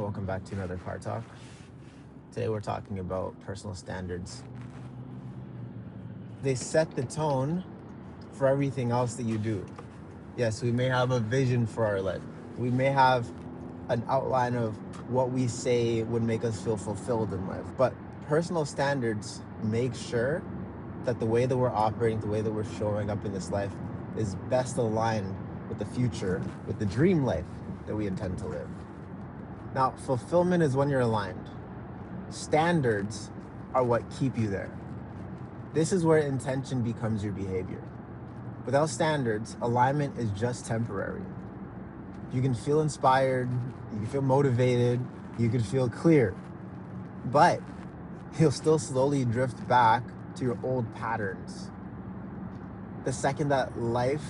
welcome back to another Car Talk. Today we're talking about personal standards. They set the tone for everything else that you do. Yes, we may have a vision for our life. We may have an outline of what we say would make us feel fulfilled in life. But personal standards make sure that the way that we're operating, the way that we're showing up in this life is best aligned with the future, with the dream life that we intend to live. Now, fulfillment is when you're aligned. Standards are what keep you there. This is where intention becomes your behavior. Without standards, alignment is just temporary. You can feel inspired, you can feel motivated, you can feel clear, but you'll still slowly drift back to your old patterns. The second that life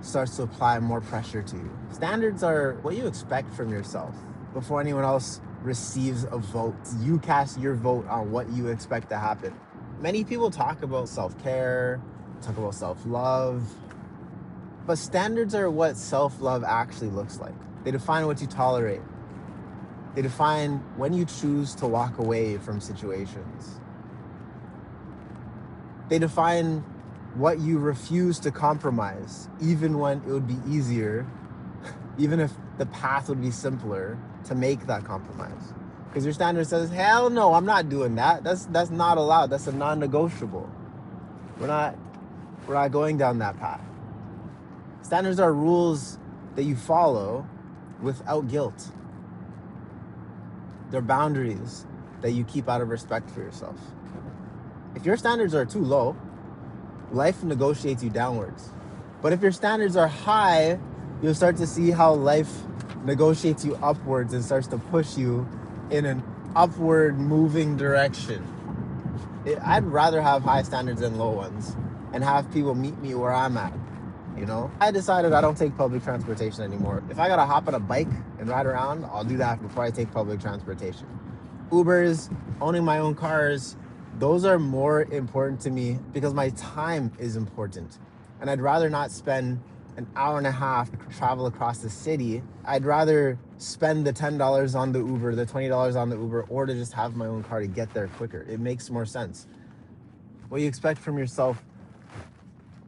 starts to apply more pressure to you. Standards are what you expect from yourself. Before anyone else receives a vote, you cast your vote on what you expect to happen. Many people talk about self-care, talk about self-love, but standards are what self-love actually looks like. They define what you tolerate. They define when you choose to walk away from situations. They define what you refuse to compromise, even when it would be easier, even if the path would be simpler to make that compromise. Because your standard says, hell no, I'm not doing that. That's not allowed. That's a non-negotiable. We're not going down that path. Standards are rules that you follow without guilt. They're boundaries that you keep out of respect for yourself. If your standards are too low, life negotiates you downwards. But if your standards are high, you'll start to see how life negotiates you upwards and starts to push you in an upward moving direction. I'd rather have high standards than low ones and have people meet me where I'm at, you know? I decided I don't take public transportation anymore. If I gotta hop on a bike and ride around, I'll do that before I take public transportation. Ubers, owning my own cars, those are more important to me because my time is important. And I'd rather not spend an hour and a half to travel across the city. I'd rather spend the $10 on the Uber, the $20 on the Uber, or to just have my own car to get there quicker. It makes more sense. What you expect from yourself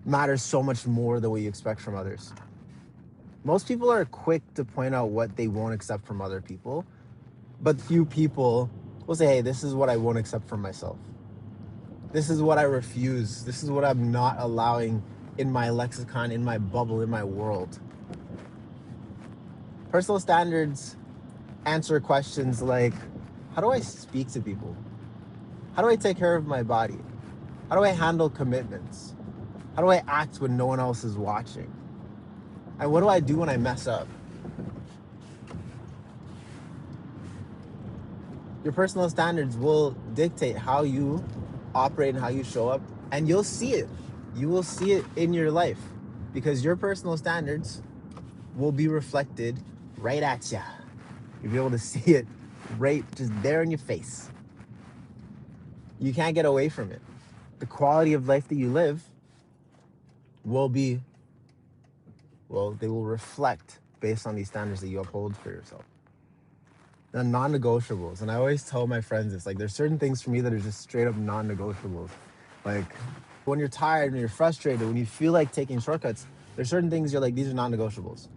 matters so much more than what you expect from others. Most people are quick to point out what they won't accept from other people, but few people will say, hey, this is what I won't accept from myself. This is what I refuse. This is what I'm not allowing in my lexicon, in my bubble, in my world. Personal standards answer questions like, how do I speak to people? How do I take care of my body? How do I handle commitments? How do I act when no one else is watching? And what do I do when I mess up? Your personal standards will dictate how you operate and how you show up, and you'll see it. You will see it in your life because your personal standards will be reflected right at you. You'll be able to see it right just there in your face. You can't get away from it. The quality of life that you live will be, they will reflect based on these standards that you uphold for yourself. The non-negotiables, and I always tell my friends this, like there's certain things for me that are just straight up non-negotiables. Like when you're tired, when you're frustrated, when you feel like taking shortcuts, there's certain things you're like, these are non-negotiables.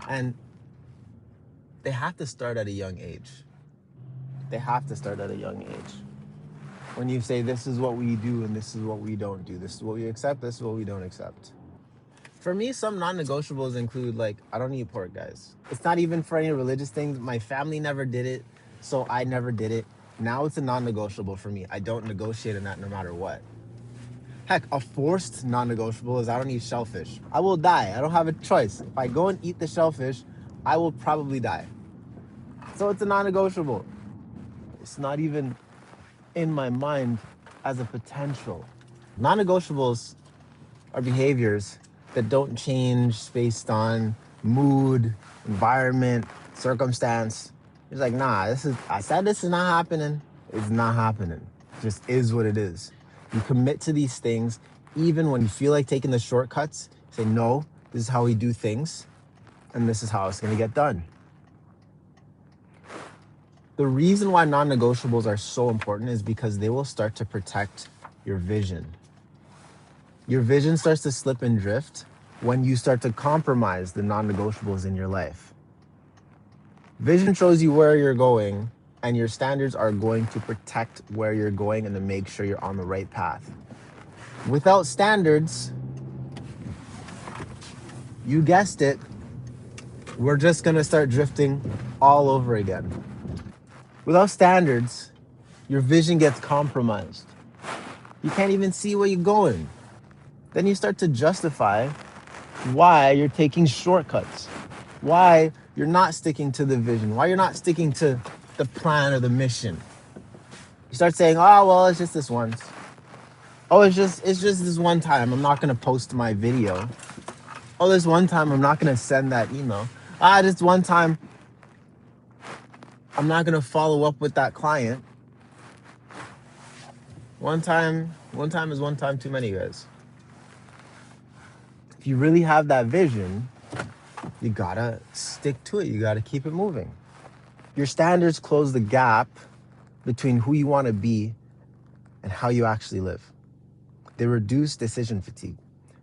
And they have to start at a young age. They have to start at a young age. When you say, this is what we do and this is what we don't do. This is what we accept, this is what we don't accept. For me, some non-negotiables include like, I don't eat pork, guys. It's not even for any religious things. My family never did it, so I never did it. Now it's a non-negotiable for me. I don't negotiate in that no matter what. Heck, a forced non-negotiable is I don't eat shellfish. I will die. I don't have a choice. If I go and eat the shellfish, I will probably die. So it's a non-negotiable. It's not even in my mind as a potential. Non-negotiables are behaviors that don't change based on mood, environment, circumstance. It's like, nah, I said this is not happening. It's not happening. It just is what it is. You commit to these things even when you feel like taking the shortcuts. Say, no, this is how we do things, and this is how it's going to get done. The reason why non-negotiables are so important is because they will start to protect your vision. Your vision starts to slip and drift when you start to compromise the non-negotiables in your life. Vision shows you where you're going, and your standards are going to protect where you're going and to make sure you're on the right path. Without standards, you guessed it, we're just going to start drifting all over again. Without standards, your vision gets compromised. You can't even see where you're going. Then you start to justify why you're taking shortcuts, why you're not sticking to the vision, why you're not sticking to the plan or the mission. You start saying, oh, well, it's just this once. Oh, it's just this one time. I'm not going to post my video. Oh, this one time I'm not going to send that email. This one time I'm not going to follow up with that client. One time is one time too many, guys. If you really have that vision, you gotta stick to it. You gotta keep it moving. Your standards close the gap between who you want to be and how you actually live. They reduce decision fatigue.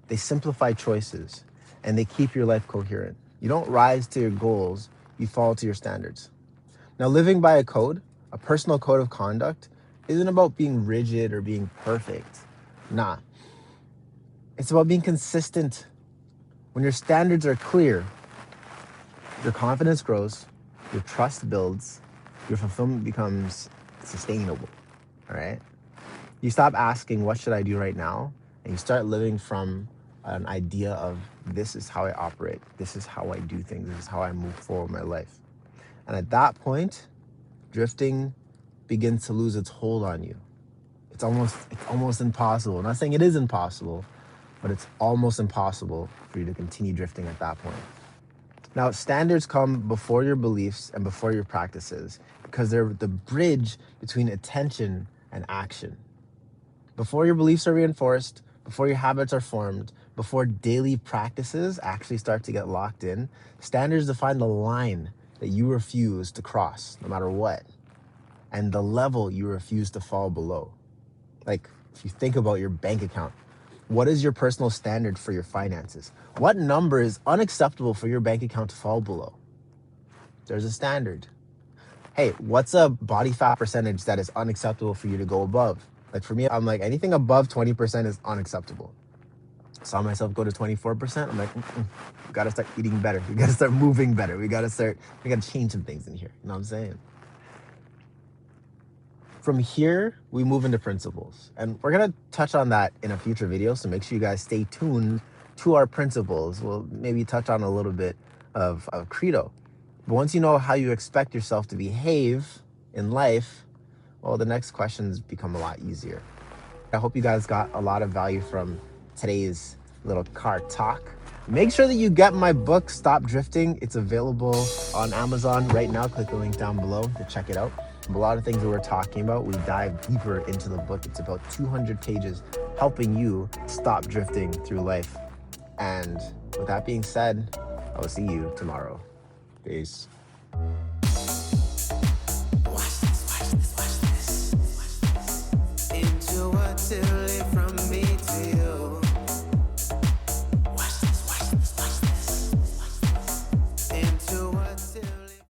They simplify choices, and they keep your life coherent. You don't rise to your goals, you fall to your standards. Now, living by a code, a personal code of conduct, isn't about being rigid or being perfect. Nah. It's about being consistent. When your standards are clear, your confidence grows, your trust builds, your fulfillment becomes sustainable, all right? You stop asking, what should I do right now? And you start living from an idea of, this is how I operate. This is how I do things. This is how I move forward in my life. And at that point, drifting begins to lose its hold on you. It's almost impossible. I'm not saying it is impossible, but it's almost impossible for you to continue drifting at that point. Now, standards come before your beliefs and before your practices because they're the bridge between attention and action. Before your beliefs are reinforced, before your habits are formed, before daily practices actually start to get locked in, standards define the line that you refuse to cross no matter what, and the level you refuse to fall below. Like, if you think about your bank account, what is your personal standard for your finances? What number is unacceptable for your bank account to fall below? There's a standard. Hey, what's a body fat percentage that is unacceptable for you to go above? Like for me, I'm like, anything above 20% is unacceptable. Saw myself go to 24%. I'm like, we gotta start eating better. We gotta start moving better. We gotta change some things in here. You know what I'm saying? From here, we move into principles. And we're going to touch on that in a future video, so make sure you guys stay tuned to our principles. We'll maybe touch on a little bit of credo. But once you know how you expect yourself to behave in life, well, the next questions become a lot easier. I hope you guys got a lot of value from today's little car talk. Make sure that you get my book, Stop Drifting. It's available on Amazon right now. Click the link down below to check it out. A lot of things that we're talking about, we dive deeper into the book. It's about 200 pages helping you stop drifting through life. And with that being said, I will see you tomorrow. Peace.